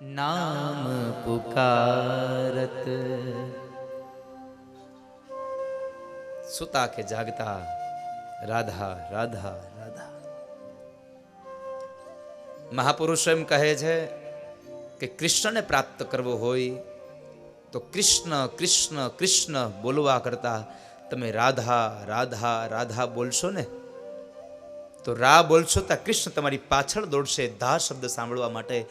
नाम पुकारत। सुता के जागता राधा राधा राधा। महापुरुष एम कहे छे कि कृष्ण ने प्राप्त करवो होय तो कृष्ण कृष्ण कृष्ण बोलवा करता तमे राधा राधा राधा बोलशो ने तो रा बोलशो तो कृष्ण तमारी पाछळ दौड़शे धा शब्द सांभळवा माटे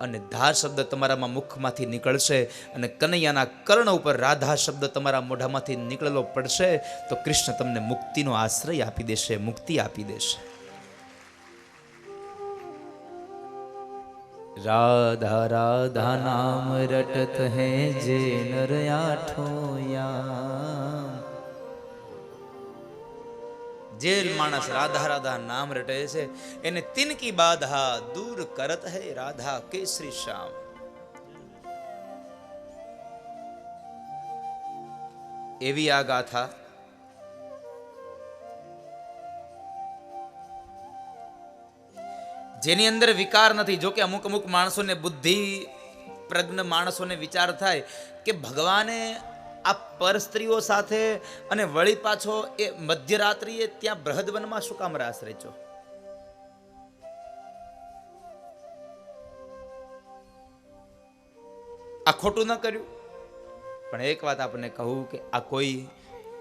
અને ધા શબ્દ તમારામાં મુખમાંથી નીકળશે અને કનૈયાના કર્ણ ઉપર રાધા શબ્દ તમારા મોઢામાંથી નીકળેલો પડશે તો કૃષ્ણ તમને મુક્તિનો આશ્રય આપી દેશે, મુક્તિ આપી દેશે. राधा राधा नाम रटत हैं जे नर आठो याम. જે માણસ રાધા રાધા નામ રટે છે એને તિનકી બાધા દૂર કરત હૈ રાધા કેસરી શ્યામ. એવી આ ગાથા જેની અંદર વિકાર નથી. જો કે અમુક અમુક માણસોને બુદ્ધિ પ્રજ્ઞ માણસોને વિચાર થાય કે ભગવાને આ પર સ્ત્રીઓ સાથે અને વળી પાછો એ મધ્યરાત્રિએ ત્યાં બૃહદવનમાં શું કામ રાસ રચ્યો? આ ખોટું ન કર્યું? પણ એક વાત આપણને કહું કે આ કોઈ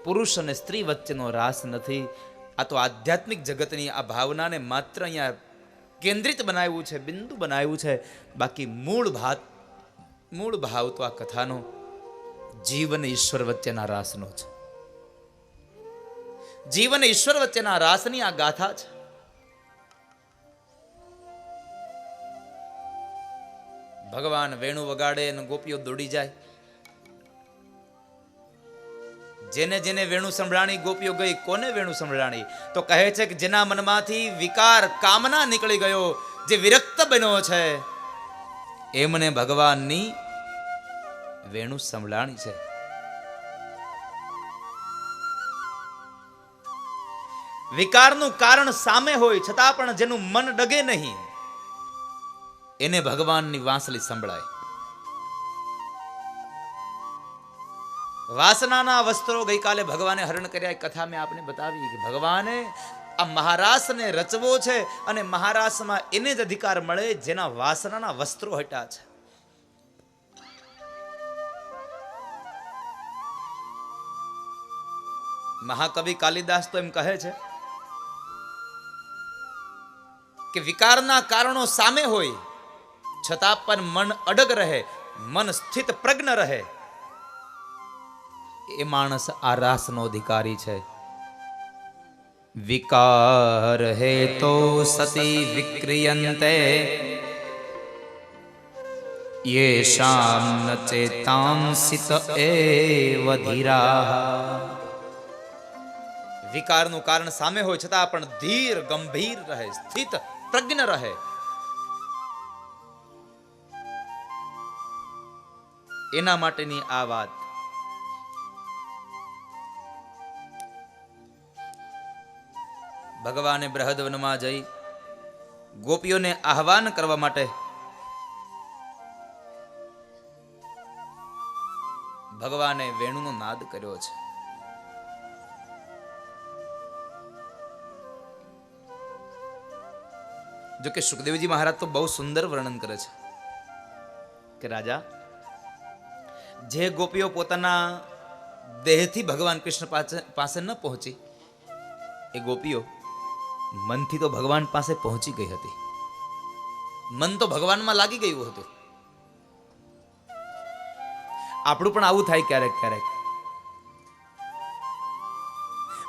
પુરુષ અને સ્ત્રી વચ્ચેનો રાસ નથી. આ તો આધ્યાત્મિક જગતની આ ભાવનાને માત્ર અહીંયા કેન્દ્રિત બનાવ્યું છે, બિંદુ બનાવ્યું છે. બાકી મૂળ ભાવ તો આ કથાનો જીવ અને ઈશ્વર વચ્ચેના રાસનો છે. જીવ અને ઈશ્વર વચ્ચેના રાસની આ ગાથા છે. ભગવાન વેણુ વગાડે અને ગોપીઓ દોડી જાય. જેને જેને વેણુ સંભળાણી ગોપીઓ ગઈ. કોને વેણુ સંભળાણી? તો કહે છે કે જેના મનમાંથી વિકાર કામના નીકળી ગયો, જે વિરક્ત બન્યો છે, એમને ભગવાનની વેણુ સંભળાણી છે. વિકારનું કારણ સામે હોય છતાં પણ જેનું મન ડગે નહીં એને ભગવાનની વાંસળી સંભળાય. વાસનાના વસ્ત્રો ગઈકાલે ભગવાને હરણ કર્યા કથા મેં આપને બતાવી કે ભગવાને આ મહારાસને રચવો છે અને મહારાસમાં એને જ અધિકાર મળે જેના વાસનાના વસ્ત્રો હટ્યા છે. મહાકવિ કાલિદાસ તો એમ કહે છે કે વિકારના કારણો સામે હોય છતાં પણ મન અડગ રહે, મન સ્થિત પ્રજ્ઞ રહે, એ માણસ આ રાસનો અધિકારી છે. વિકાર હે તો સતી વિક્રિયંતે યેષામ ન ચેતાંસિત એવ ધીરા. વિકારનું કારણ સામે હોય છતાં પણ ધીર ગંભીર રહે, સ્થિત પ્રજ્ઞ રહે. એના માટેની આ વાત. ભગવાને બૃહદવનમાં જઈ ગોપીઓને આહ્વાન કરવા માટે ભગવાને વેણુનો નાદ કર્યો છે. જો કે સુખદેવજી મહારાજ તો બહુ સુંદર વર્ણન કરે છે કે રાજા, જે ગોપીઓ પોતાના દેહથી ભગવાન કૃષ્ણ પાસે ન પહોંચી એ ગોપીઓ મનથી તો ભગવાન પાસે પહોંચી ગઈ હતી. મન તો ભગવાનમાં લાગી ગયું હતું. આપણું પણ આવું થાય ક્યારેક ક્યારેક.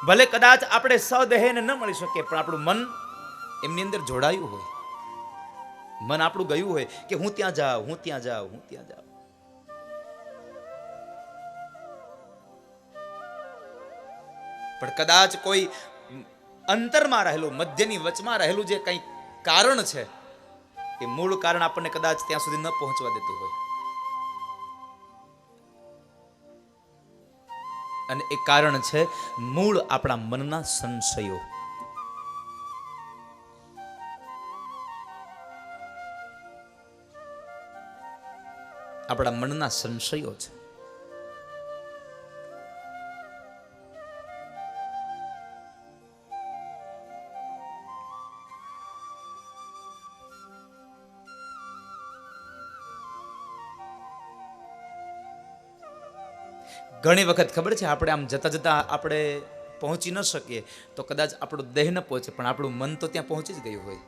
ભલે કદાચ આપણે સદેહને ન મળી શકીએ પણ આપણું મન એમની અંદર જોડાયું હોય, મન આપણું ગયું હોય કે હું ત્યાં જાઉં, હું ત્યાં જાઉં, હું ત્યાં જાઉં. પણ કદાચ કોઈ અંતરમાં રહેલું, મધ્યની વચમાં રહેલું જે કંઈ કારણ છે એ મૂળ કારણ આપણને કદાચ ત્યાં સુધી ન પહોંચવા દેતું હોય. અને એ કારણ છે મૂળ આપણા મનના સંશયો. આપણા મનના સંશયો છે. ઘણી વખત ખબર છે આપણે આમ જતા જતા આપણે પહોંચી ન શકીએ તો કદાચ આપણું દેહ ન પહોંચે, પણ આપણું મન તો ત્યાં પહોંચી જ ગયું હોય.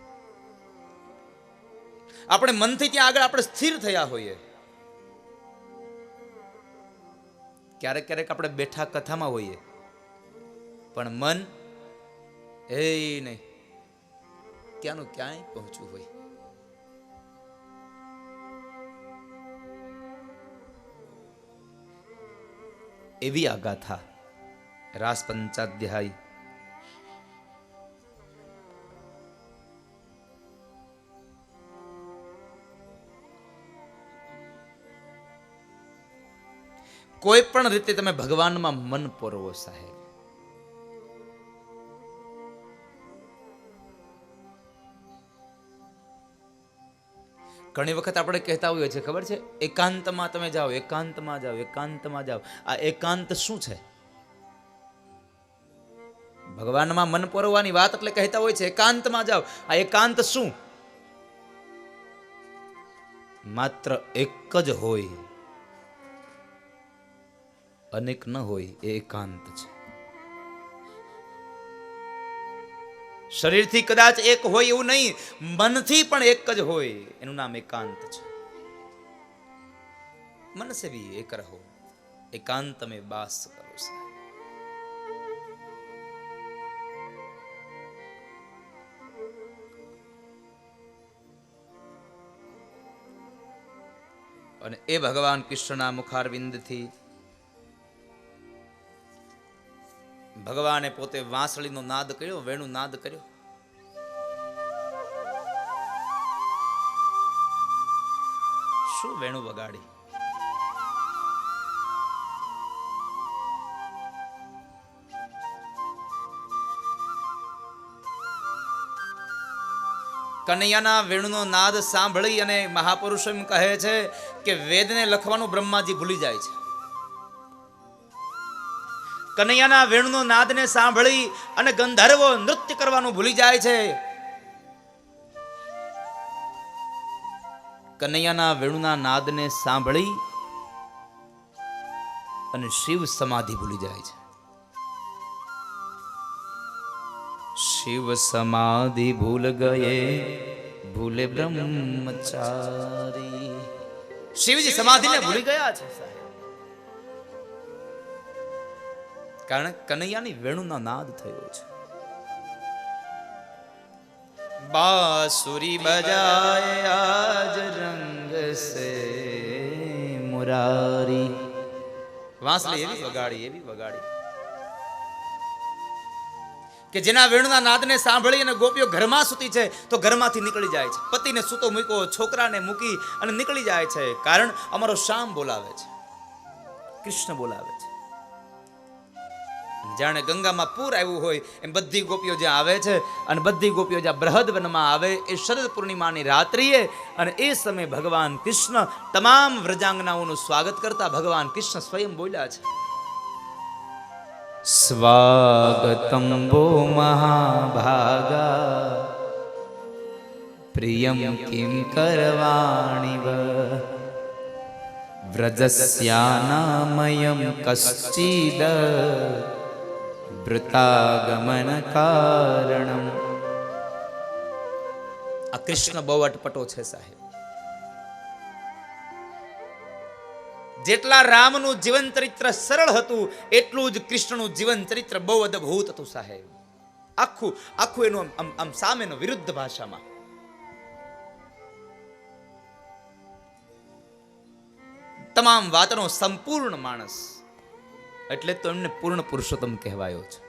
આપણે મનથી ત્યાં આગળ આપણે સ્થિર થયા હોઈએ. ક્યારેક ક્યારેક આપણે બેઠા કથામાં હોઈએ, પણ મન એ નહીં, ક્યાંનું ક્યાંય પહોંચવું હોય. એવી આ ગાથા રાસ પંચાધ્યાય. કોઈ પણ રીતે તમે ભગવાનમાં મન પોરવો સાહેબ. ઘણી વખત આપણે કહેતા હોઈએ છીએ ખબર છે, એકાંતમાં તમે જાઓ, એકાંતમાં જાઓ, એકાંતમાં જાઓ. આ એકાંત શું છે? ભગવાનમાં મન પોરવાની વાત એટલે કહેતા હોય છે એકાંતમાં જાઓ. આ એકાંત શું? માત્ર એક જ હોય, અનેક ન હોય, એ એકાંત છે. શરીરથી કદાચ એક હોય એવું નહીં, મનથી પણ એક જ હોય, એનું નામ એકાંત છે. મન સે ભી એક રહો, એકાંત में बास करो साहब. અને એ ભગવાન કૃષ્ણના મુખારવિંદથી ભગવાને પોતે વાંસળીનો નાદ કર્યો, વેણુ નાદ કર્યો. શું વેણુ વગાડી? કનૈયાના વેણુનો નાદ સાંભળી અને મહાપુરુષો એમ કહે છે કે વેદને લખવાનું બ્રહ્માજી ભૂલી જાય છે. કનૈયાના વેણુનો નાદને સાંભળી અને ગંધર્વો નૃત્ય કરવાનું ભૂલી જાય છે. કનૈયાના વેણુના નાદને સાંભળી અને શિવ સમાધિ ભૂલી જાય છે. શિવ સમાધિ ભૂલ ગયે ભૂલે બ્રહ્મચારી. શિવજી સમાધિને ભૂલી ગયા છે કારણ કનૈયાની વેણુનો નાદ થયો છે. બાંસુરી બજાય આજ રંગ સે મુરારી. વાંસળી એવી વગાડી, એવી વગાડી કે જેના વેણુના નાદને સાંભળી અને ગોપીઓ ઘરમાં સૂતી છે તો ઘરમાંથી નીકળી જાય છે. પતિને સૂતો મૂક્યો, છોકરાને મૂકી અને નીકળી જાય છે. કારણ અમારો શ્યામ બોલાવે છે, કૃષ્ણ બોલાવે છે. જાણે ગંગામાં પૂર આવ્યું હોય એમ બધી ગોપીઓ જ્યાં આવે છે અને બધી ગોપીઓ જ્યાં બૃહદ વનમાં આવે એ શરદ પૂર્ણિમાની રાત્રિએ. અને એ સમયે ભગવાન કૃષ્ણ તમામ વ્રજાંગનાઓનું સ્વાગત કરતા ભગવાન કૃષ્ણ સ્વયં બોલ્યા છે, સ્વાગતમ વો મહાભાગા પ્રિયમ કિમ કરવાણિવ વ્રજસ્યાનામયમ કશ્ચિદ વૃતાગમન કારણમ. આ કૃષ્ણ બહુ અટપટો છે સાહેબ. જેટલા રામનું જીવન ચરિત્ર સરળ હતું એટલું જ કૃષ્ણનું જીવન ચરિત્ર બહુ અદ્ભુત હતું સાહેબ. આખું આખું એનું આમ સામેનો વિરુદ્ધ ભાષામાં. તમામ વાતનો સંપૂર્ણ માણસ, એટલે તો એમને પૂર્ણ પુરુષોત્તમ કહેવાયો છે.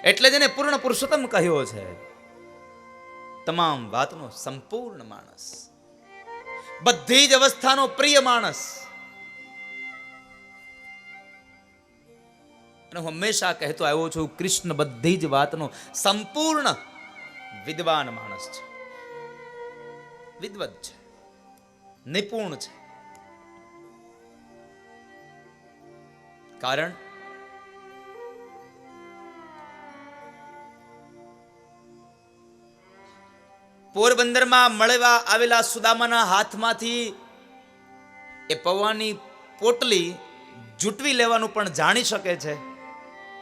એટલે જ એને પૂર્ણ પુરુષોત્તમ કહ્યો છે. તમામ વાતનો સંપૂર્ણ માણસ, બધી જ અવસ્થાનો પ્રિય માણસ. અને હું હંમેશા કહેતો આવ્યો છું, કૃષ્ણ બધી જ વાતનો સંપૂર્ણ વિદ્વાન માણસ છે, વિદ્વત છે. નિપુણ છે. કારણ પોરબંદરમાં મળવા આવેલા સુદામાના હાથમાંથી એ પૌવાની પોટલી જૂટવી લેવાનું પણ જાણી શકે છે.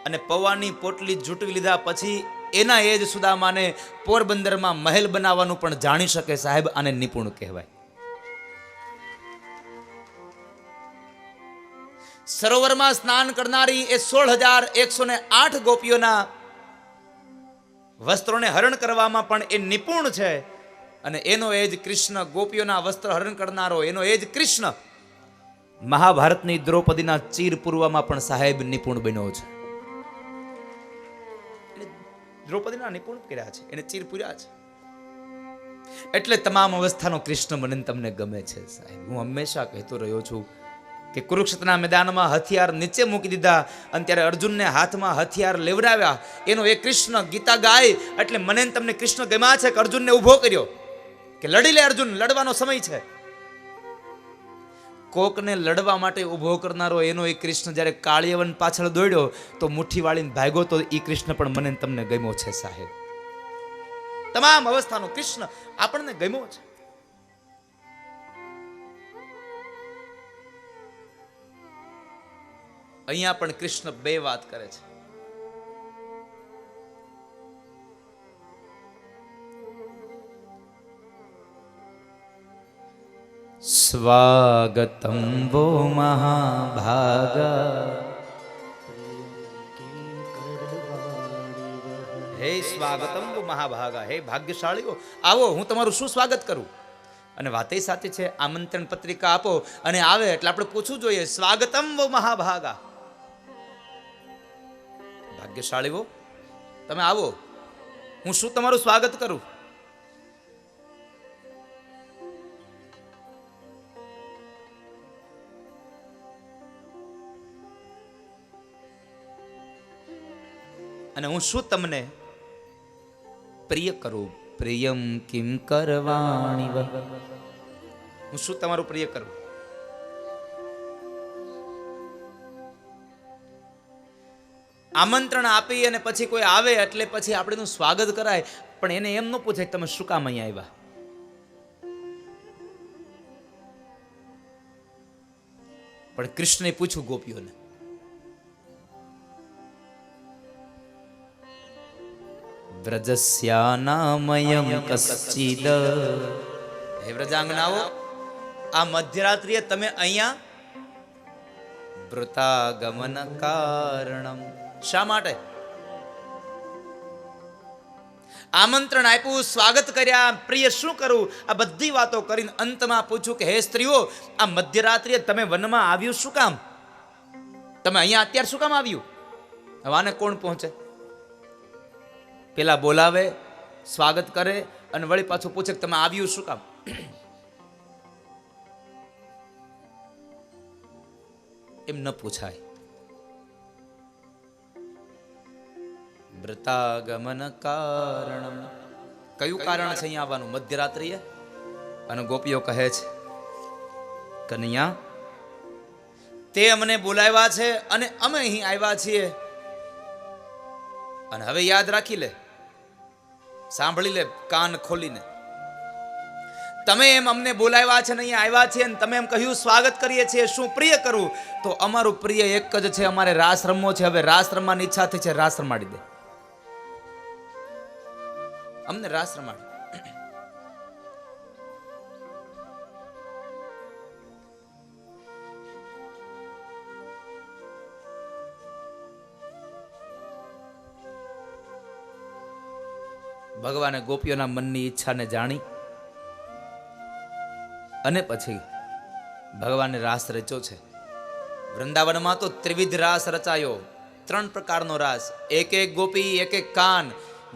અને પૌવાની પોટલી જૂટવી લીધા પછી એના એ જ સુદામાને પોરબંદરમાં મહેલ બનાવવાનું પણ જાણી શકે. સાહેબ, આને નિપુણ કહેવાય. સરોવરમાં સ્નાન કરનારી એ 16,108 ગોપીઓના વસ્ત્રોને હરણ કરવામાં પણ એ નિપુણ છે. અને એનો એ જ કૃષ્ણ, ગોપીઓના વસ્ત્ર હરણ કરનારો એનો એ જ કૃષ્ણ મહાભારતની દ્રૌપદીના ચીર પૂરવામાં પણ સાહેબ નિપુણ બન્યો છે. દ્રૌપદીના નિપુણ કર્યા છે, એને ચીર પૂર્યા છે. એટલે તમામ અવસ્થાનો કૃષ્ણ મને તમને ગમે છે. સાહેબ, હું હંમેશા કહેતો રહ્યો છું કે કુરુક્ષેત્રના મેદાનમાં હથિયાર નીચે મૂકી દીધા અને ત્યારે અર્જુનને હાથમાં હથિયાર લેવડાવ્યા. એનો એ કૃષ્ણ ગીતા ગાય એટલે મને તમને કૃષ્ણ ગમ્યા છે કે અર્જુનને ઊભો કર્યો કે લડી લે અર્જુન, લડવાનો સમય છે. કોકને લડવા માટે ઊભો કરનારો એનો એ કૃષ્ણ જ્યારે કાળિયવન પાછળ દોડ્યો તો મુઠ્ઠી વાળીને ભાગ્યો તો એ કૃષ્ણ પણ મને તમને ગમ્યો છે. સાહેબ, તમામ અવસ્થાનો કૃષ્ણ આપણને ગમ્યો છે. અહીંયા પણ કૃષ્ણ બે વાત કરે છે. સ્વાગતમ વો મહાભાગા, હે સ્વાગતમ વો મહાભાગા, હે ભાગ્યશાળીઓ, આવો, હું તમારું શું સ્વાગત કરું. અને વાતે સાથે છે, આમંત્રણ પત્રિકા આપો અને આવે એટલે આપણે પૂછવું જોઈએ, સ્વાગતમ વો મહાભાગા, ભાગ્યશાળીઓ તમે આવો, હું શું તમારું સ્વાગત કરું. અને હું શું તમને પ્રિય કરું. પ્રિયમ કિમ કરવાણી, હું શું તમારું પ્રિય કરું. આમંત્રણ આપી અને પછી કોઈ આવે એટલે પછી આપણે એનું સ્વાગત કરાય, પણ એને એમ ન પૂછે તમે શું કામ અહીંયા આવ્યા. પણ કૃષ્ણે પૂછ્યું ગોપીઓને, વ્રજસ્યાનામયમ કશ્ચિદ, હે વ્રજાંગનાઓ, આ મધ્યરાત્રિએ તમે અહીંયા વૃતાગમન કારણમ, શા માટે આમંત્રણ આપ્યું, સ્વાગત કર્યા, પ્રિય શું કરું, આ બધી વાતો કરીને અંતમાં પૂછ્યું કે હે સ્ત્રીઓ, આ મધ્યરાત્રિએ તમે વનમાં આવ્યું શું કામ, તમે અહીંયા અત્યારે શું કામ આવ્યું. હવે આને કોણ પહોંચે. પેલા બોલાવે, સ્વાગત કરે અને વળી પાછું પૂછે કે તમે આવ્યું શું કામ. એમ ન પૂછાય. વ્રતાગમન કારણમ, કયું કારણ છે અહીંયા આવવાનું મધ્યરાત્રિએ. અને ગોપીઓ કહે છે, કનૈયા તે અમને બોલાવ્યા છે અને અમે અહીં આવ્યા છીએ. અને હવે યાદ રાખી લે, સાંભળી લે કાન ખોલીને, તમે એમ અમને બોલાવ્યા છે ને અહીંયા આવ્યા છે અને તમે એમ કહ્યું સ્વાગત કરીએ છીએ, શું પ્રિય કરું. તો અમારું પ્રિય એક જ છે, અમારે રાસ રમવો છે. હવે રાસ રમવાની ઈચ્છા થઈ છે, રાસ રમાડી દે, અમને રાસ રમાડી. ભગવાને ગોપીઓના મનની ઈચ્છાને જાણી અને પછી ભગવાને રાસ રચ્યો છે. વૃંદાવનમાં તો ત્રિવિધ રાસ રચાયો, 3 પ્રકારનો રાસ. એક એક ગોપી એક એક કાન,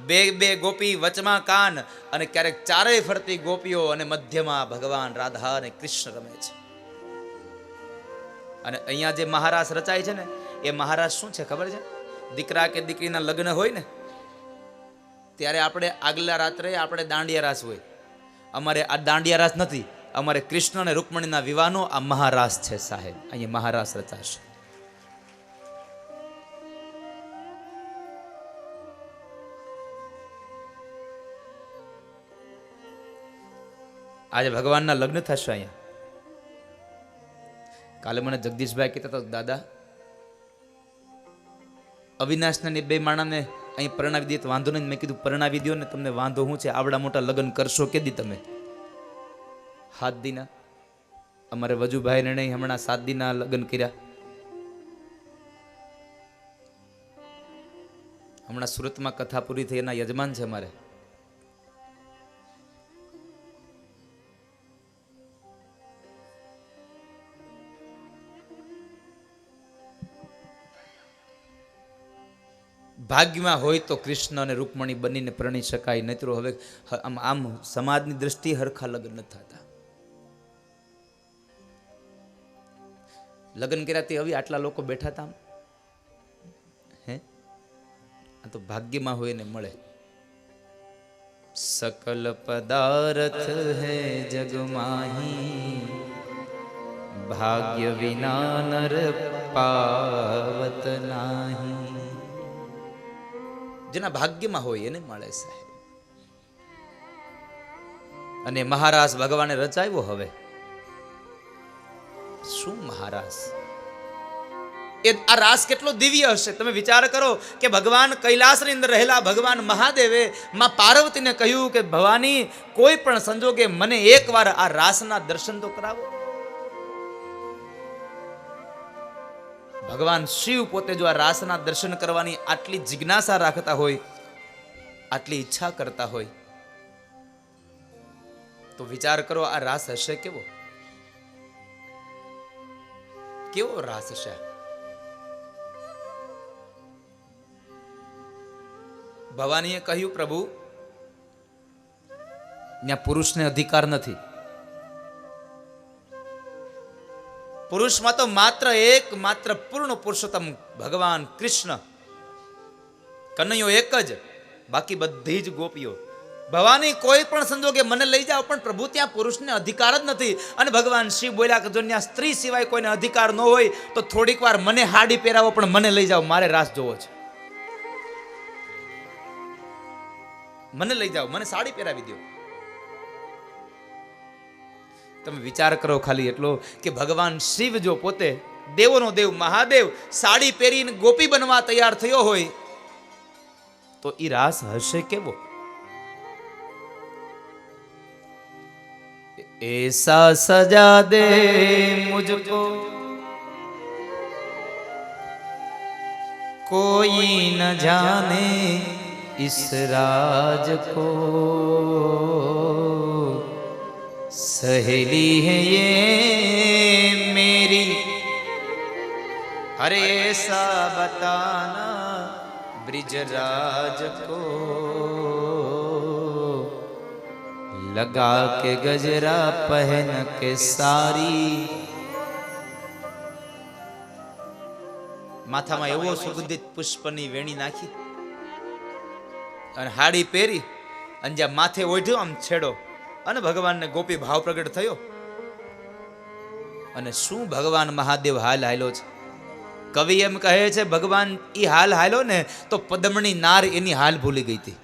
બે ગોપી વચમાં કાન, અને ક્યારેક ચારેય ફરતી ગોપીઓ અને મધ્યમાં ભગવાન રાધા અને કૃષ્ણ રમે છે. અને અહીંયા જે મહારાસ રચાય છે ને, એ મહારાસ શું છે ખબર છે. દીકરા કે દીકરીના લગ્ન હોય ને ત્યારે આપણે આગલા રાત્રે આપણે દાંડિયા રાસ હોય. અમારે આ દાંડિયા રાસ નથી, અમારે કૃષ્ણ અને રૂકમણીના વિવાહનો આ મહારાસ છે સાહેબ. અહીંયા મહારાસ રચાશે. આજે ભગવાનના લગ્ન થશે અહીંયા. કાલે મને જગદીશભાઈ કહેતા હતા, દાદા અવિનાશના બે માણાને અહીં પરણાવી દઈએ તો વાંધો નહીં. મેં કીધું પરણાવી દો ને, તમને વાંધો શું છે? આવડા મોટા લગ્ન કરશો કે દી તમે? 7 દીના. અમારે વજુભાઈને નહીં હમણાં 7 દીના લગ્ન કર્યા. હમણાં સુરતમાં કથા પૂરી થઈ, એના યજમાન છે અમારે. ભાગ્યમાં હોય તો કૃષ્ણ અને રૂકમણી બનીને પરણી શકાય, નહીતર હવે આમ સમાજની દ્રષ્ટિએ હરખા લગ્ન નથી થતા. લગ્ન કર્યાથી હવે આટલા લોકો બેઠા હતા હે? આ તો ભાગ્યમાં હોય ને મળે. સકલ પદાર્થ હૈ જગ માહી, ભાગ્ય વિના નર પાવત નાહી. જેના ભાગ્યમાં હોય એને મળે સાહેબ. અને મહારાસ ભગવાને રચાવ્યો. હવે શું મહારાસ! એ આ રાસ કેટલો દિવ્ય હશે તમે વિચાર કરો કે ભગવાન કૈલાસની અંદર રહેલા ભગવાન મહાદેવે માં પાર્વતીને કહ્યું કે ભવાની કોઈ પણ સંજોગે મને એકવાર આ રાસના દર્શન તો કરાવો. ભગવાન શિવ પોતે જો આ રાસના દર્શન કરવાની આટલી જિજ્ઞાસા રાખતા હોય, આટલી ઈચ્છા કરતા હોય, તો વિચાર કરો આ રાસ હશે કેવો? કેવો રાસ હશે? ભવાનીએ કહ્યું, પ્રભુ ત્યાં પુરુષને અધિકાર નથી. પુરુષમાં તો માત્ર પૂર્ણ પુરુષોત્તમ ભગવાન કૃષ્ણ કનૈયો એક જ, બાકી બધી જ ગોપીઓ. ભવાની કોઈ પણ સંજોગે મને લઈ જાઓ, પણ પ્રભુ ત્યાં પુરુષને અધિકાર જ નથી. અને ભગવાન શિવ બોલ્યા કે જો ત્યાં સ્ત્રી સિવાય કોઈને અધિકાર ન હોય તો થોડીક વાર મને હાડી પહેરાવો, પણ મને લઈ જાઓ, મારે રાસ જોવો છે. મને લઈ જાઓ, મને સાડી પહેરાવી દો. તમે વિચાર કરો ખાલી એટલો કે ભગવાન શિવ જો પોતે દેવોનો દેવ મહાદેવ સાડી પહેરીને ગોપી બનવા તૈયાર થયો હોય તો ઈ રાસ હશે કેવો? ऐसा सजा दे मुझको कोई न जाने इस राज को, सहेली है ये मेरी, अरे ऐसा बताना ब्रिजराज को, लगा के गजरा पहन के सारी. માથામાં એવો સુગંધિત પુષ્પની વેણી નાખી અને હાડી પહેરી અને જ્યાં માથે ઓઢ્યો આમ છેડો અને ભગવાનને ગોપી ભાવ પ્રગટ થયો. અને શું ભગવાન મહાદેવ હાલ હાલ્યો છે. કવિ એમ કહે છે ભગવાન ઈ હાલ હાલ્યો ને તો પદમણી નાર એની હાલ ભૂલી ગઈ હતી.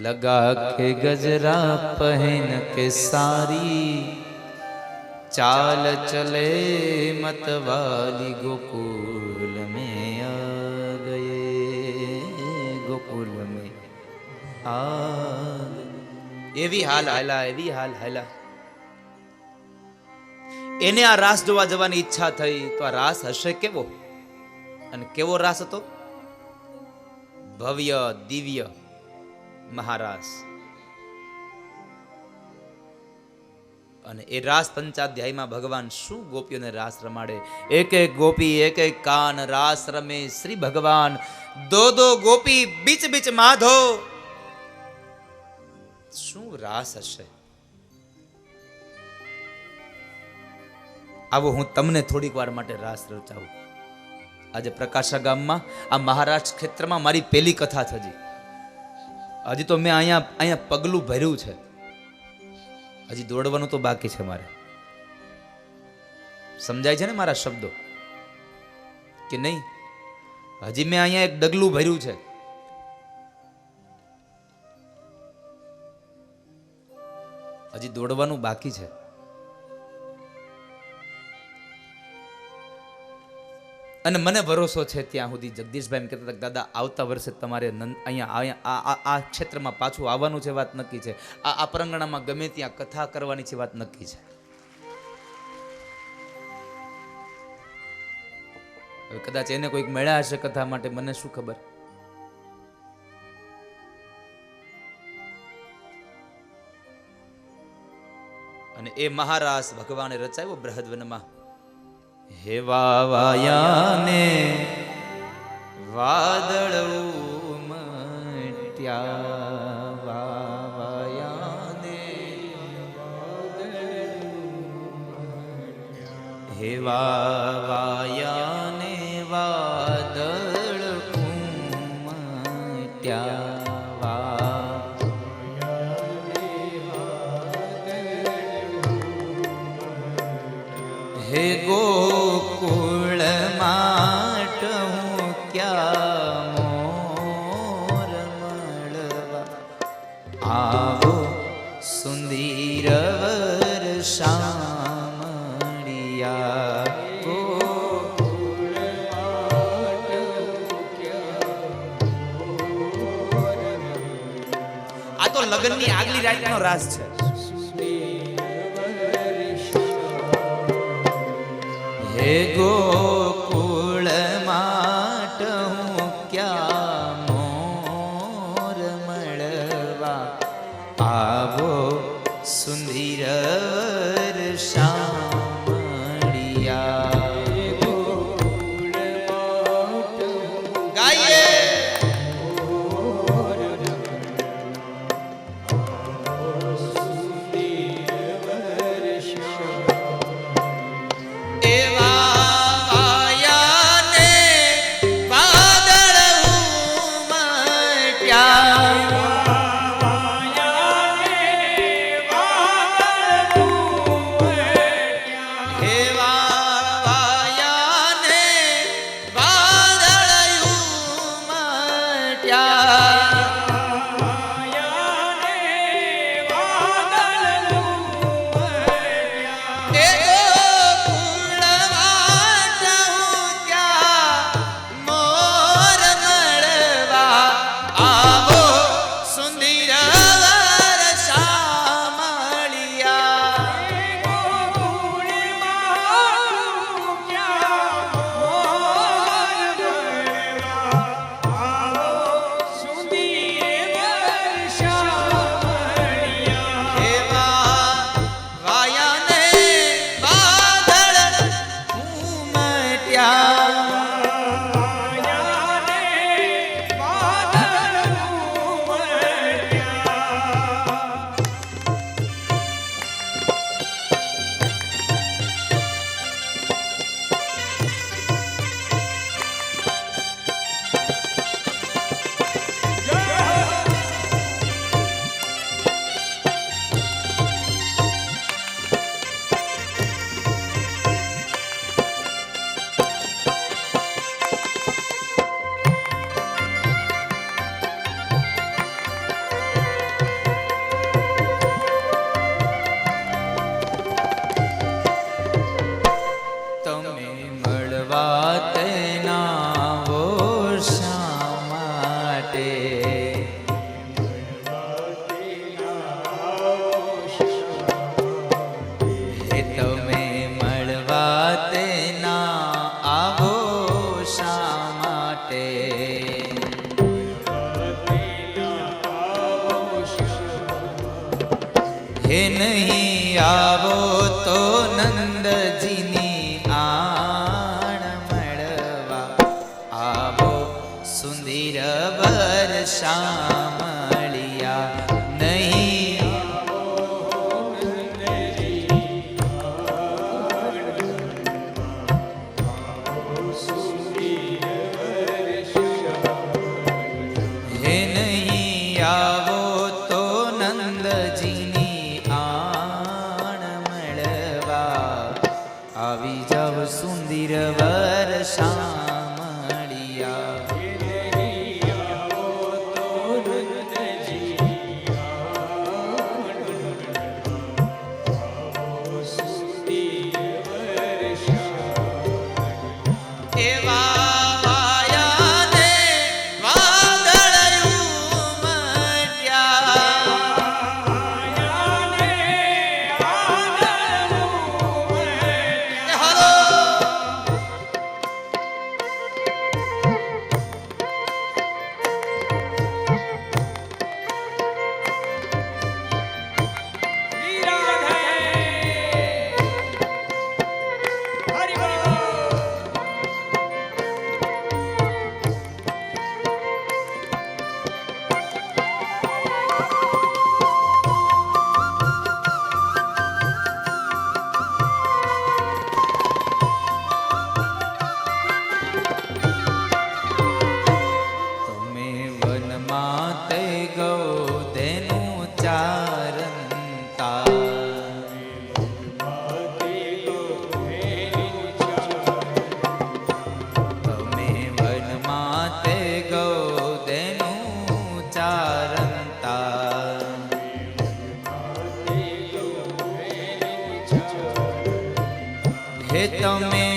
लगा के गजरा पहन के सारी, चाल चले मतवाली गोकुल में आ गए, गोकुल में आ. એવી હાલ હાલા, એવી હાલ હાલા. એને આ રાસ જોવા જવાની ઈચ્છા થઈ તો આ રાસ હશે કેવો? અને કેવો રાસ હતો? ભવ્ય દિવ્ય મહારાસ. અને એ રાસ પંચાધ્યાયમાં ભગવાન શું ગોપીઓને રાસ રમાડે. એક એક ગોપી એક એક કાન રાસ રમે શ્રી ભગવાન. દો દો ગોપી બીચ બીચ માધો. શું રાસ હશે? આવો હું તમને થોડીક વાર માટે રાસ રચાવું. આજે પ્રકાશા ગામમાં આ મહારાષ્ટ્ર ક્ષેત્રમાં મારી પહેલી કથા થજી. હજી તો મેં અહીંયા પગલું ભર્યું છે, હજી દોડવાનું તો બાકી છે મારે. સમજાય છે ને મારા શબ્દો કે નહીં? હજી મેં અહીંયા એક ડગલું ભર્યું છે. હજી દોડવાનું બાકી છે. અને મને ભરોસો છે ત્યાં સુધી જગદીશભાઈ એમ કહેતા હતા, દાદા આવતા વર્ષે તમારે અહીંયા આ ક્ષેત્રમાં પાછું આવવાનું છે, વાત નક્કી છે. આ પ્રાંગણમાં ગમે ત્યાં કથા કરવાની છે, વાત નક્કી છે. હવે કદાચ એને કોઈક મળ્યા હશે કથા માટે, મને શું ખબર. અને એ મહારાસ ભગવાને રચાયો બૃહદવનમાં. હે વાવાયાને વાદળ ઉમટ્યા, વાવાયાને હે વાવાયાને વાદળ ઉમટ્યા, હે ગોકુળ માટ હું ક્યાં મોર મળવા, આવો સુંદર વર્ષામણિયા. ગોકુળ માટ આ તો લગ્નની આગલી રાતનો રાસ છે. હે ગોકુળ માટ હું ક્યાં મોર મળવા, આવો સુંદર વર્ષામણિયા. ગાઈએ હે નહીં આવો તો નંદજીની આણ મળવા, આવો સુંદર વર્ષામણિયા. નહીં આવો નંદજી તમે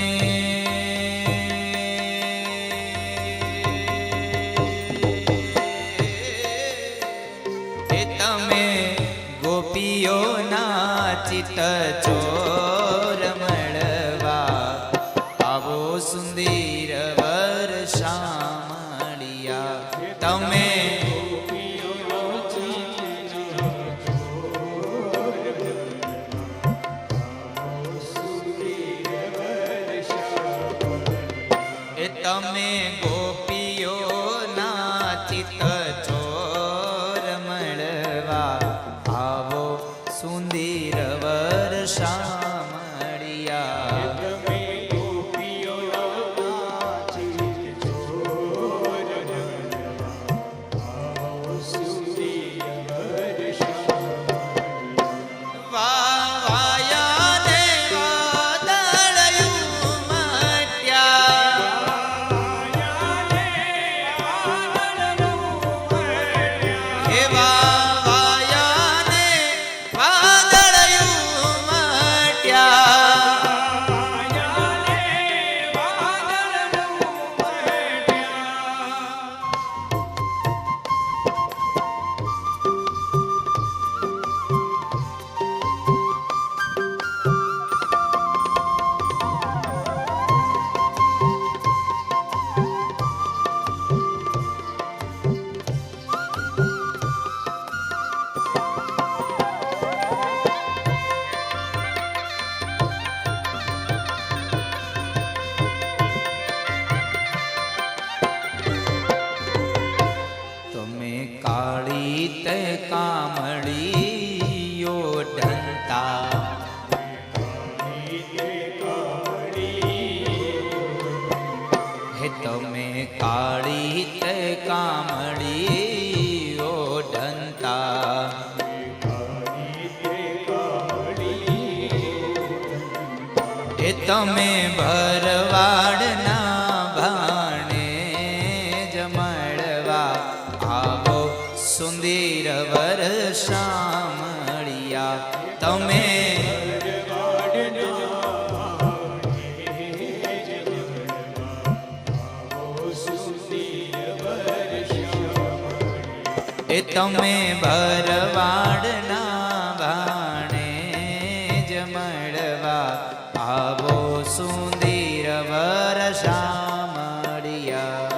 ગોપીઓના ચિત્ત ચોર મળવા આવો સુંદર વર્ષામળિયા તમે તમે ગોપીઓના ચિત્ત ચોર મળવા આવો સુંદર વર્ષામળિયા તમે ગોપીઓના ચિત્ત ચોર આવો સુંદર વર્ષામળિયા કામળીઓ ઢંતા હે તમે કાળી તે કામળીઓ ઢંતા હે તમે ભરવાડના ભાણે જમળવા આવો સુંદર વર્ષામળિયા તમે એ તમે ભરવાડના ભાણે જમળવા આવો સુંદર વર્ષામળિયા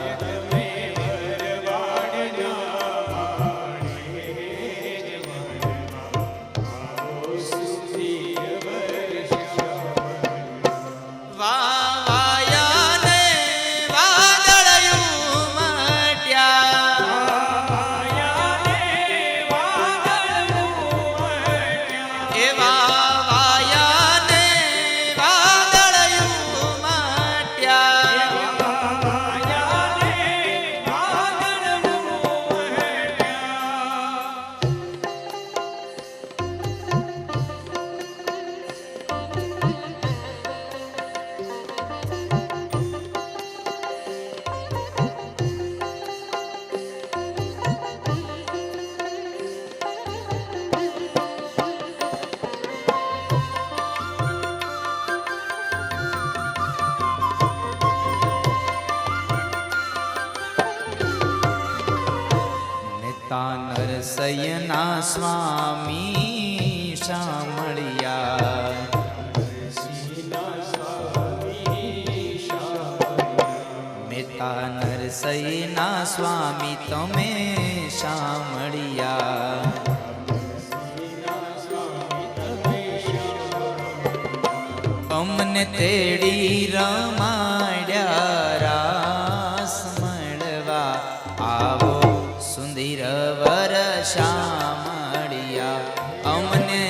નરસૈયના સ્વામી શામળિયા મેતા નરસૈયના સ્વામી તમે શામળિયા અમને તેડી રમાડ્યા રાસ મળવા આવો સુંદર વર્ષામળિયા અમને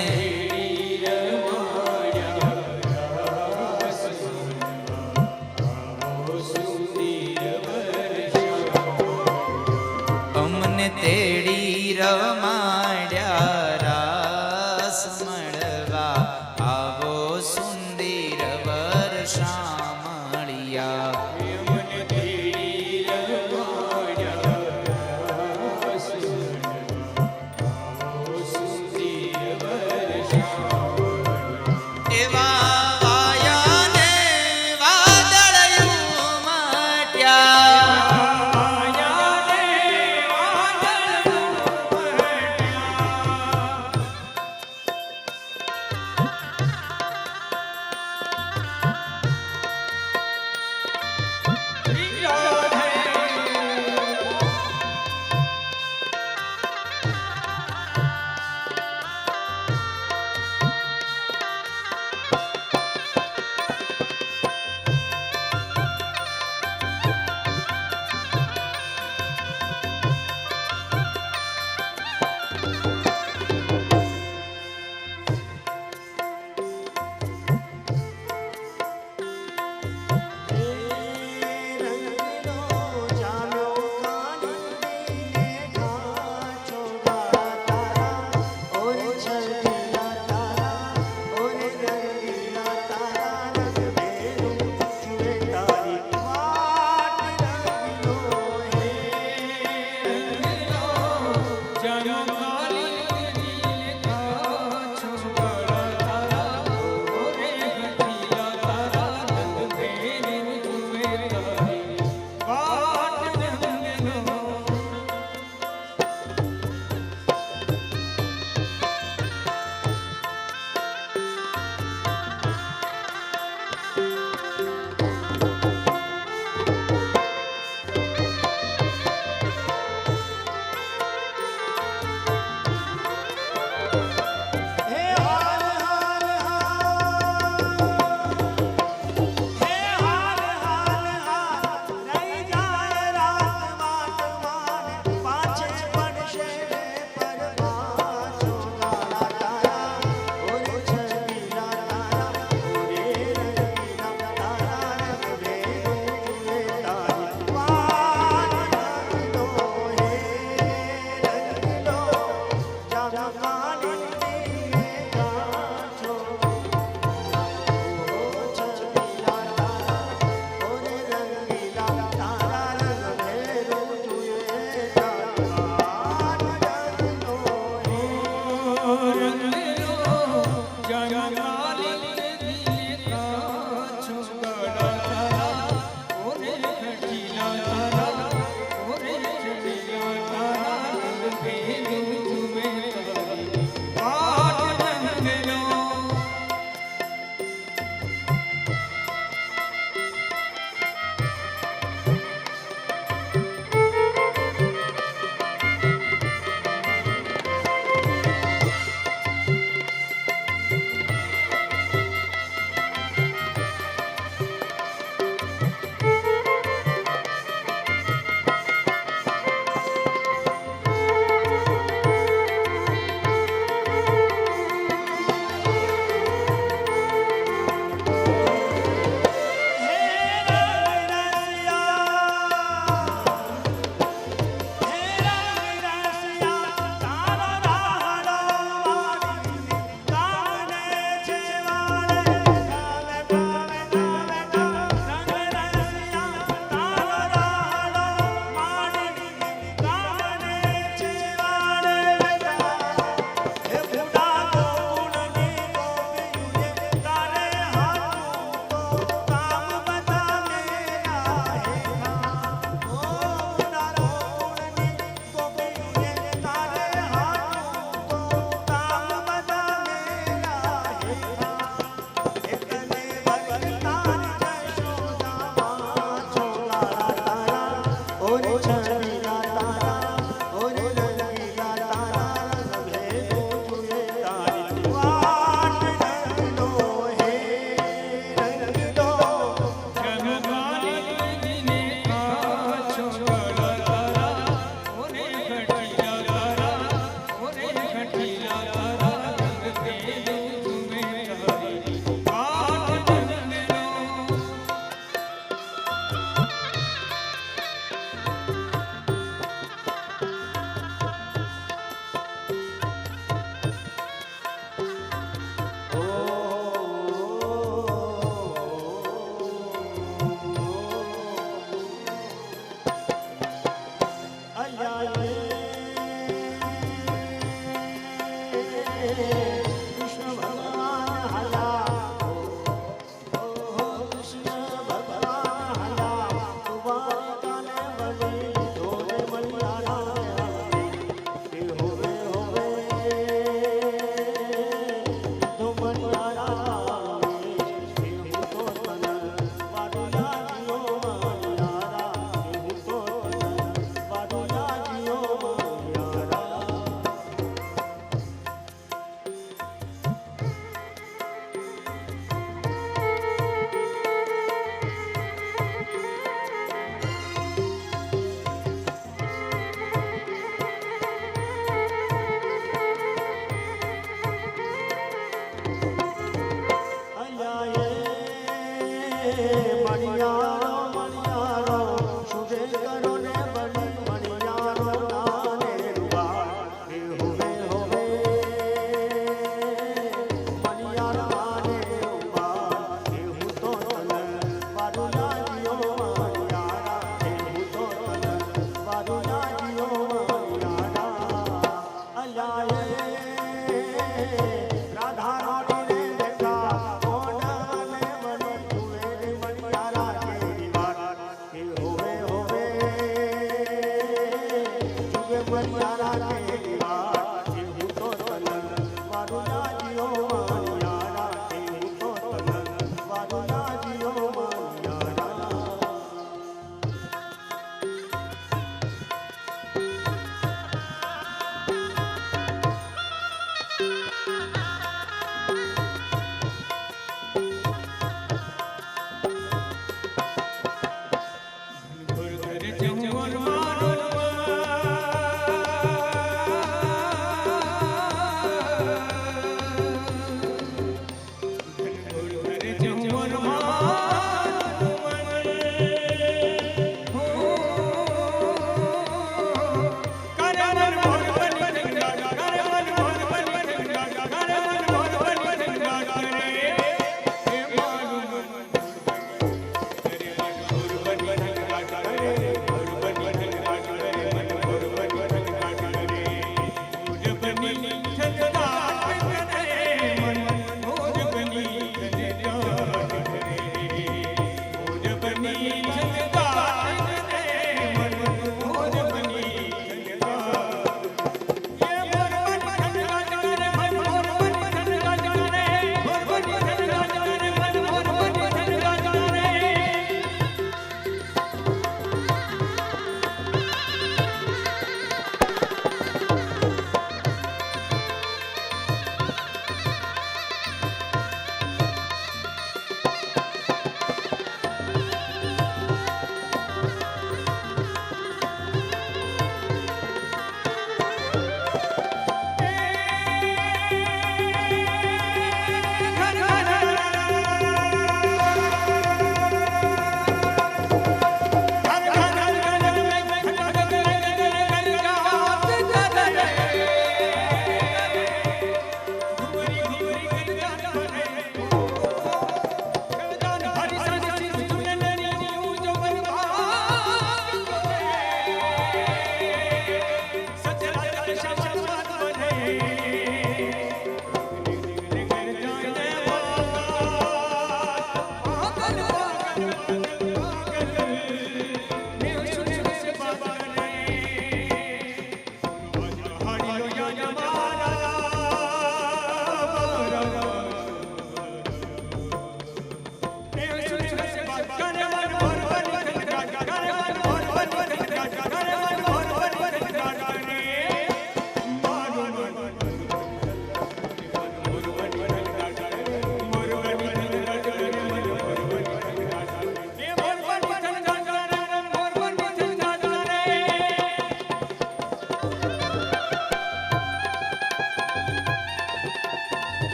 અમને તેડી રમાડ્યા રાસ મળવા આવો સુંદર વર્ષામળિયા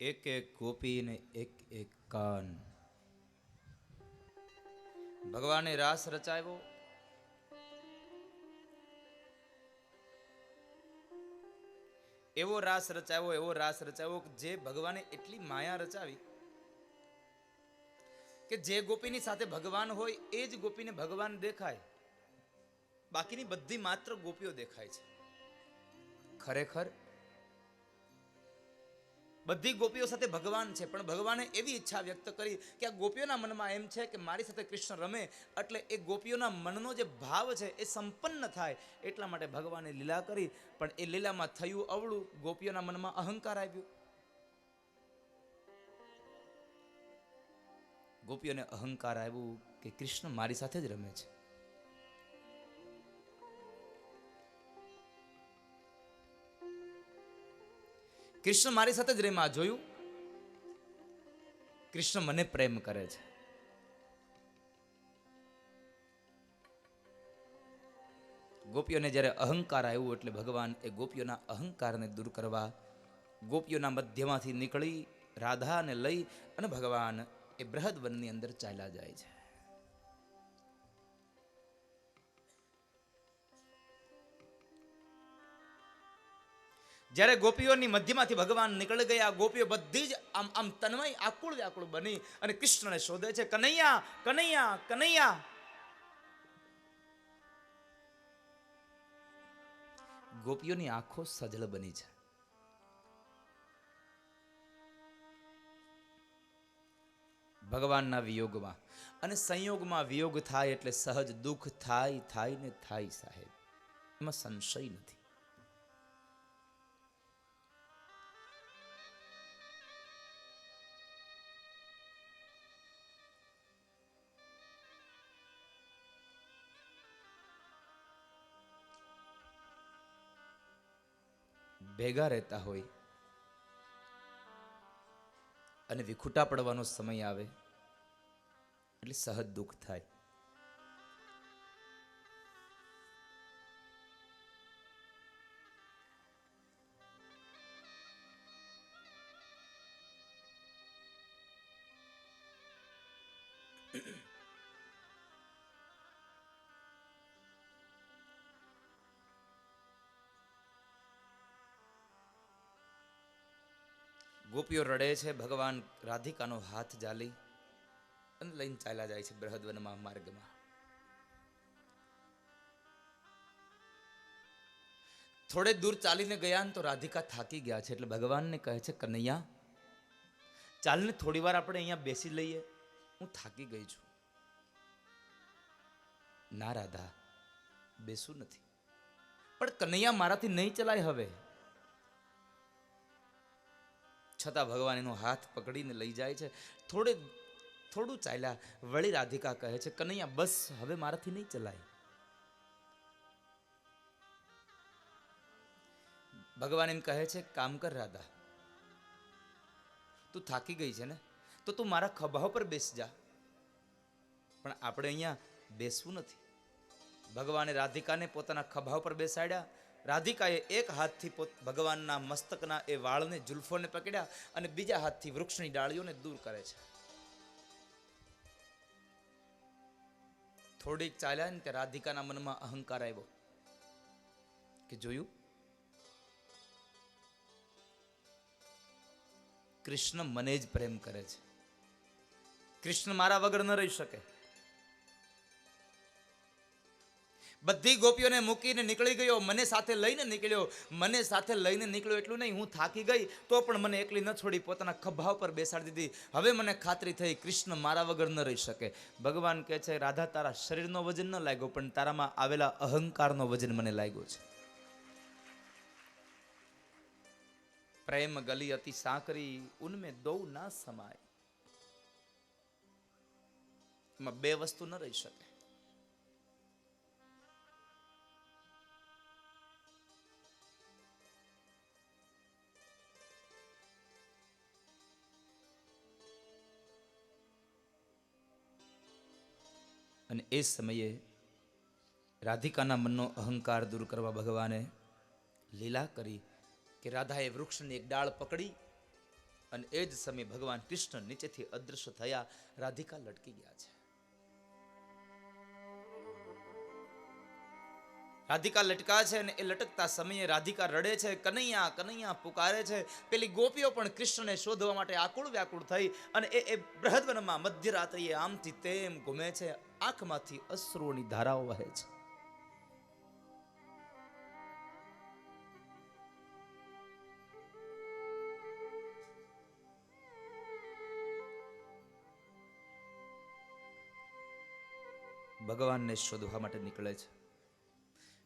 એક એક ગોપી ને એક એક કાન. ભગવાને રાસ રચાવ્યો. એવો રાસ રચાવ્યો જે ભગવાને એટલી માયા રચાવી કે જે ગોપીની સાથે ભગવાન હોય એ જ ગોપીને ભગવાન દેખાય, બાકીની બધી માત્ર ગોપીઓ દેખાય છે. ખરેખર બધી ગોપીઓ સાથે ભગવાન છે, પણ ભગવાને એવી ઈચ્છા વ્યક્ત કરી કે આ ગોપીઓના મનમાં એમ છે કે મારી સાથે કૃષ્ણ રમે એટલે એ ગોપીઓના મનનો જે ભાવ છે એ સંપન્ન થાય, એટલા માટે ભગવાને લીલા કરી. પણ એ લીલામાં થયું અવળું, ગોપીઓના મનમાં અહંકાર આવ્યો. ગોપીઓને અહંકાર આવ્યું કે કૃષ્ણ મારી સાથે જ રમે છે. કૃષ્ણ મારી સાથે જ રેમાં જોયું, કૃષ્ણ મને પ્રેમ કરે છે. ગોપીઓને જ્યારે અહંકાર આવ્યું એટલે ભગવાન એ ગોપીઓના અહંકારને દૂર કરવા ગોપીઓના મધ્યમાંથી નીકળી રાધાને લઈ અને ભગવાન એ બૃહદ વનની અંદર ચાલ્યા જાય છે. જ્યારે ગોપીઓની મધ્યમાંથી ભગવાન નીકળી ગયા, ગોપીઓ બધી જ આમ તન્મય આકુળ વ્યાકુળ બની અને કૃષ્ણને શોધે છે. કનૈયા, કનૈયા, કનૈયા. ગોપીઓની આંખો સજળ બની છે. ભગવાનના વિયોગમાં, અને સંયોગમાં વિયોગ થાય એટલે સહજ દુઃખ થાય ને થાય સાહેબ, એમાં સંશય નથી. ભેગા રહેતા હોય અને વિખૂટા પડવાનો સમય આવે એટલે સહજ દુઃખ થાય. ગોપીઓ રડે છે. ભગવાન રાધિકાનો હાથ જાલી અને લઈને ચાલ્યા જાય છે બૃહદવનમાં માર્ગમાં. થોડે દૂર ચાલીને ગયા ને તો રાધિકા થાકી ગયા છે એટલે ભગવાનને કહે છે, કનૈયા ચાલને થોડી વાર આપણે અહીંયા બેસી લઈએ, હું થાકી ગઈ છું. ના રાધા, બેસું નથી. પણ કનૈયા મારાથી નહીં ચલાય હવે. છતાં ભગવાન એનો હાથ પકડીને લઈ જાય છે. થોડું ચાલ્યા વળી રાધિકા કહે છે, કનૈયા બસ હવે મારાથી નહીં ચલાય. ભગવાન એમ કહે છે, કામ કર રાધા, તું થાકી ગઈ છે ને તો તું મારા ખભા પર બેસ જા. પણ આપણે અહીંયા બેસવું નથી. ભગવાને રાધિકાને પોતાના ખભા પર બેસાડ્યા. રાધિકાએ એક હાથથી ભગવાનના મસ્તકના એ વાળને જુલ્ફોને પકડ્યા અને બીજા હાથથી વૃક્ષની ડાળીઓને દૂર કરે છે. થોડીક ચાલ્યા ને ત્યાં રાધિકાના મનમાં અહંકાર આવ્યો કે જોયું, કૃષ્ણ મને જ પ્રેમ કરે છે, કૃષ્ણ મારા વગર ન રહી શકે. બધી ગોપીઓને મૂકીને નીકળી ગયો, મને સાથે લઈને નીકળ્યો. એટલું નહીં, હું થાકી ગઈ તો પણ મને એકલી ન છોડી, પોતાના ખભા પર બેસાડી દીધી. હવે મને ખાતરી થઈ કૃષ્ણ મારા વગર ન રહી શકે. ભગવાન કહે છે, રાધા તારા શરીરનો વજન ન લાગ્યો, પણ તારામાં આવેલા અહંકારનો વજન મને લાગ્યો છે. પ્રેમ ગલી અતિ સાંકરી, ઉનમે દો ના સમાય. એમાં બે વસ્તુ ન રહી શકે. અને એ સમયે રાધિકાના મનનો અહંકાર દૂર કરવા ભગવાને લીલા કરી કે રાધાએ વૃક્ષની એક ડાળ પકડી અને એ જ સમયે ભગવાન કૃષ્ણ નીચેથી અદૃશ્ય થયા, રાધિકા લટકી ગયા છે. રાધિકા લટકા છે અને એ લટકતા સમયે રાધિકા રડે છે, કનૈયા કનૈયા પુકારે છે. પેલી ગોપીઓ પણ કૃષ્ણને શોધવા માટે આકુળ વ્યાકુળ થઈ અને એ બૃહદવનમાં મધ્યરાત્રિએ આમથી તેમ ઘૂમે છે. આંખમાંથી અશ્રુઓની ધારાઓ વહે છે. ભગવાનને શોધવા માટે નીકળે છે.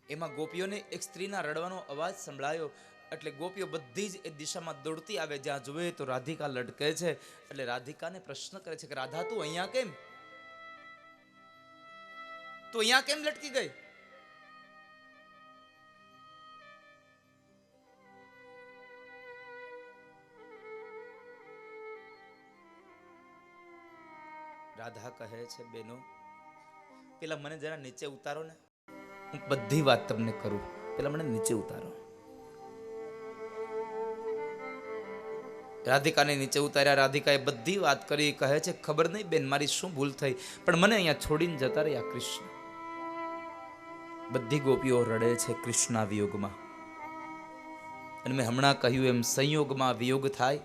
એમાં ગોપીઓને એક સ્ત્રીના રડવાનો અવાજ સંભળાયો એટલે ગોપીઓ બધી જ એ દિશામાં દોડતી આવે. જ્યાં જુએ તો રાધિકા લટકે છે. એટલે રાધિકાને પ્રશ્ન કરે છે કે રાધા, તું અહીંયા કેમ? તું અહીંયા કેમ લટકી ગઈ? રાધા કહે છે, બેનો પેલા મને જરા નીચે ઉતારો ને, હું બધી વાત તમને કરું. પેલા મને નીચે ઉતારો. રાધિકાને નીચે ઉતાર્યા. રાધિકાએ બધી વાત કરી. કહે છે, ખબર નહીં બેન મારી શું ભૂલ થઈ, પણ મને અહીંયા છોડીને જતા રહ્યા કૃષ્ણ. બધી ગોપીઓ રડે છે કૃષ્ણના વિયોગમાં. અને મેં હમણાં કહ્યું એમ સંયોગમાં વિયોગ થાય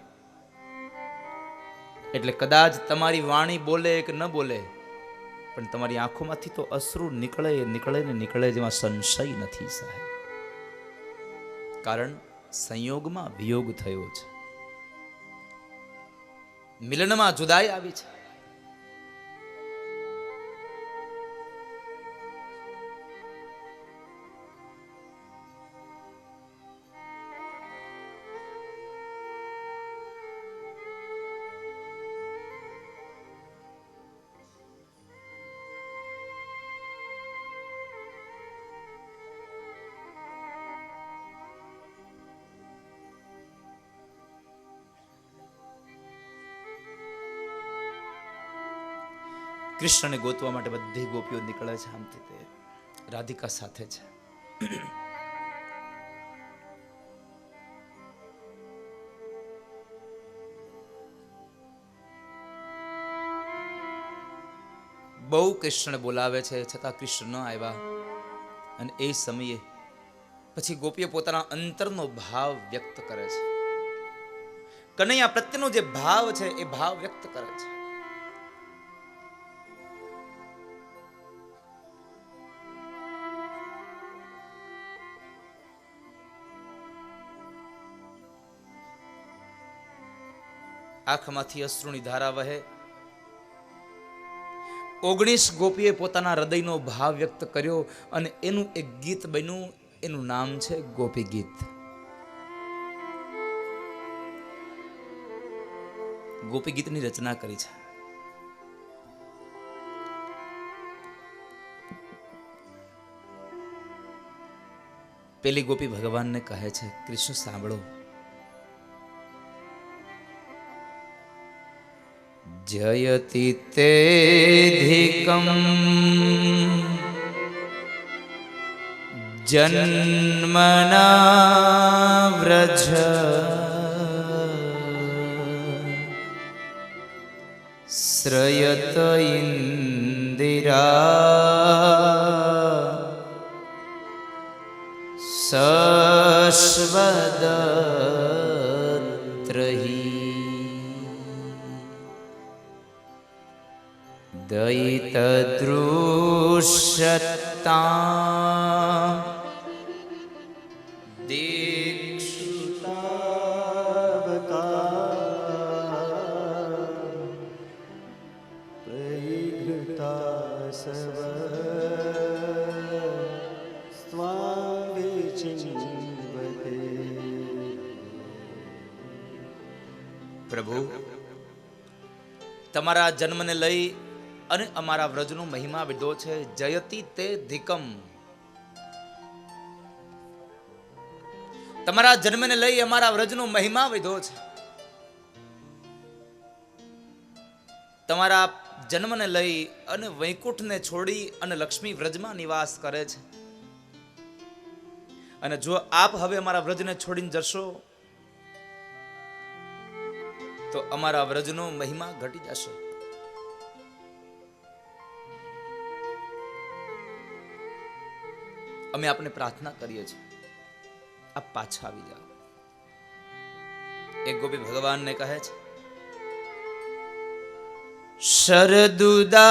એટલે કદાચ તમારી વાણી બોલે કે ન બોલે, પણ તમારી આંખોમાંથી તો અશ્રુ નીકળે ને નીકળે, જેમાં સંશય નથી સાહેબ. કારણ સંયોગમાં વિયોગ થયો છે, મિલનમાં જુદાઈ આવી છે. કૃષ્ણને ગોતવા માટે બધી ગોપીઓ નીકળે છે. આમથી તે રાધિકા સાથે છે. બહુ કૃષ્ણ બોલાવે છે છતાં કૃષ્ણ ન આવ્યા. અને એ સમયે પછી ગોપીઓ પોતાના અંતરનો ભાવ વ્યક્ત કરે છે. કનૈયા પ્રત્યેનો જે ભાવ છે એ ભાવ વ્યક્ત કરે છે. આંખમાંથી અશ્રુની ધારા વહે. 19 ગોપીએ પોતાના હૃદયનો ભાવ વ્યક્ત કર્યો અને એનું એક ગીત બન્યું. એનું નામ છે ગોપી ગીત. ગોપી ગીતની રચના કરી છે. પેલી ગોપી ભગવાનને કહે છે, કૃષ્ણ સાંભળો, જયતિ તેધિકમ જન્મના વ્રજ શ્રયત ઇન્દિરા સસ્વદત્રહી દયિતદૃશ્યતાં દીક્ષુતાવતાં પ્રૈઘૃતાસવ સ્વાં વિચિન્વતે. પ્રભુ, તમારા જન્મને લઈ અને અમારા વ્રજનો મહિમા વિધો છે. જયતિ તે ધિકમ, તમારા જન્મને લઈ અમારા વ્રજનો મહિમા વિધો છે. તમારા જન્મને લઈ અને વૈકુંઠને છોડી અને લક્ષ્મી વ્રજમાં નિવાસ કરે છે. અને જો આપ હવે અમારા વ્રજને છોડીને જશો તો અમારા વ્રજનો મહિમા ઘટી જશે. અમે આપને પ્રાર્થના કરીએ છીએ, આપ પાછા આવી જાઓ. એક ગોપી ભગવાનને કહે છે, શરદુદાસયે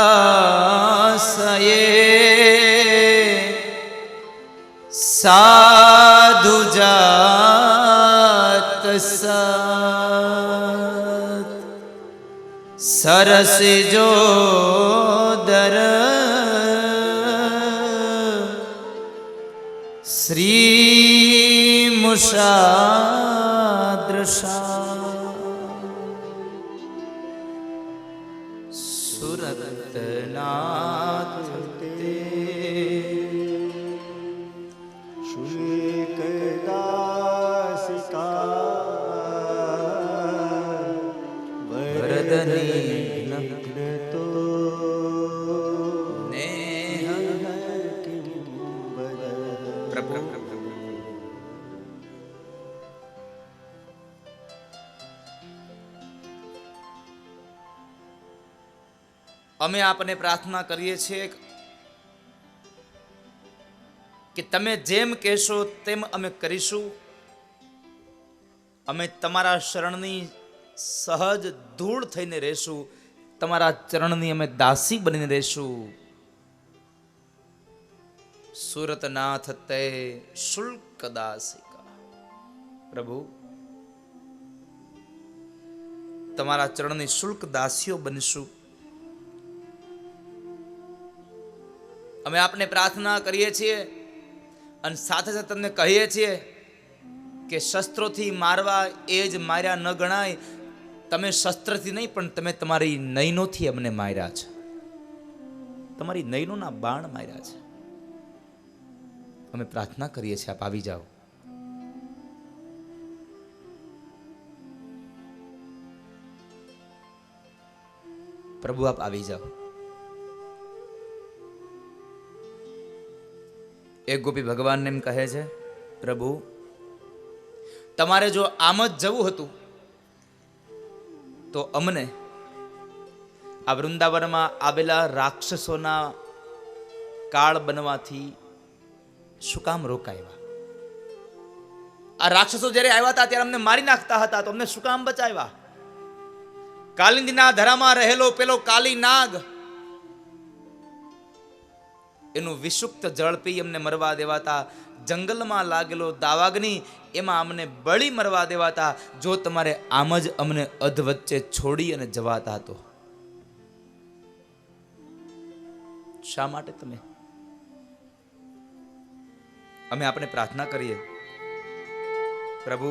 સાધુ જાત સરસ જોદર શ્રી મુષાદ્રશા સુરતનાથ તે વરદની નગ્નતો નેહ પ્રભુ. અમે આપને પ્રાર્થના કરીએ છીએ કે તમે જેમ કહેશો તેમ અમે કરીશું. અમે તમારા શરણની સહજ ધૂળ થઈને રહેશું, તમારા ચરણની અમે દાસી બનીને રહેશું. સુરતનાથ તે શુલ્ક દાસિકા. પ્રભુ, તમારા ચરણની શુલ્ક દાસીઓ બનીશું. અમે આપને પ્રાર્થના કરીએ છીએ અને સાથે સાથે તમને કહીએ છીએ કે શસ્ત્રોથી મારવા એ જ માર્યા ન ગણાય. તમે શસ્ત્રથી નહીં, પણ તમે તમારી નયનોથી અમને માર્યા છે. તમારી નયનોના બાણ માર્યા છે. અમે પ્રાર્થના કરીએ છીએ, આપ આવી જાઓ. પ્રભુ, આપ આવી જાઓ. એક ગોપી ભગવાનને એમ કહે છે, પ્રભુ, તમારે જો આમ જ જવું હતું તો અમને આ વૃંદાવનમાં આવેલા રાક્ષસોના કાળ બનવાથી શું કામ રોકાયા? આ રાક્ષસો જ્યારે આવ્યા હતા ત્યારે અમને મારી નાખતા હતા, તો અમને શું કામ બચાવ્યા? કાલિંદીના ધરામાં રહેલો પેલો કાલી નાગ, એનું વિષુક્ત જળ પી અમને મરવા દેવાતા. જંગલમાં લાગેલો દાવાગ્નિ, એમાં અમને બળી મરવા દેવાતા. જો તમારે આમ જ અમને અધ વચ્ચે છોડી અને જવાતા તો શા માટે તમે? અમે આપણે પ્રાર્થના કરીએ, પ્રભુ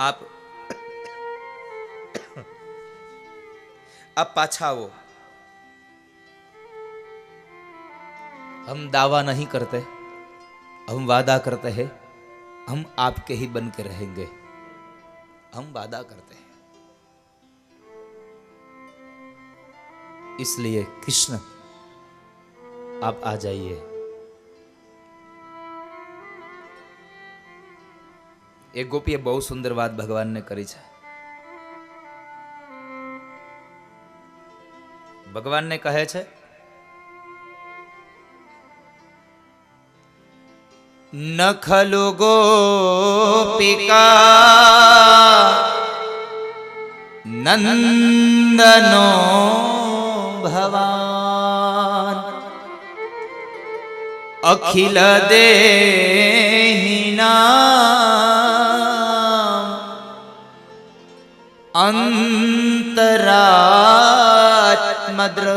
આપ પાછા આવો. हम दावा नहीं करते, हम वादा करते हैं, हम आपके ही बन के रहेंगे. हम वादा करते हैं. इसलिए कृष्ण आप आ जाइए. एक गोपीએ બહુ સુંદર વાત ભગવાનને કરી છે. ભગવાનને કહે છે, ન ખલુ ગોપિકા નંદનો ભવાન અખિલ દેહિના અંતરાત્મદ્ર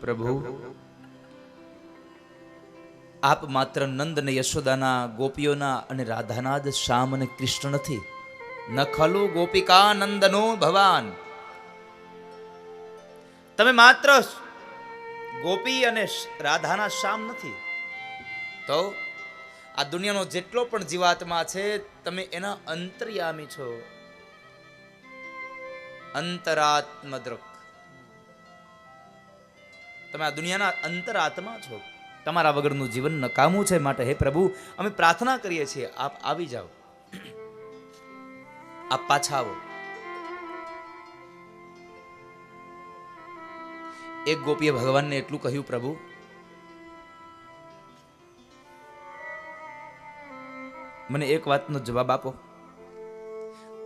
પ્રભુ, આપ માત્ર નંદ અને યશોદાના, ગોપીઓના અને રાધાના જ શ્યામ અને કૃષ્ણ નથી. ન ખલુ ગોપિકા નંદનો ભવાન. તમે માત્ર ગોપી અને રાધાના શ્યામ નથી. તો આ દુનિયાનો જેટલો પણ જીવાત્મા છે તમે એના અંતર્યામી છો. અંતરાત્મદ્રક. તમે આ દુનિયાના અંતરાત્મા છો. તમારા વગરનું જીવન નકામું છે. માટે હે પ્રભુ, અમે પ્રાર્થના કરીએ છીએ, આપ આવી જાઓ, આપ પાછા આવો. એક ગોપીએ ભગવાનને એટલું કહ્યું, પ્રભુ મને એક વાતનો જવાબ આપો,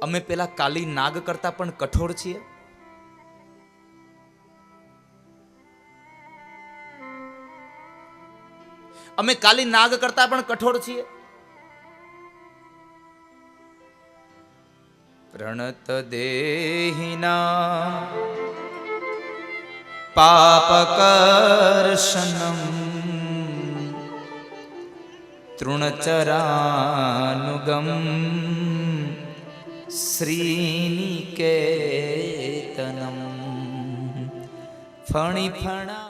અમે પેલા કાલી નાગ કરતા પણ કઠોર છીએ? અમે કાલી નાગ કરતા પણ કઠોર છીએ? પ્રણત દેહિના પાપકર્ષણમ તૃણચરાનુગમ શ્રીનિકેતનમ ફણી ફણા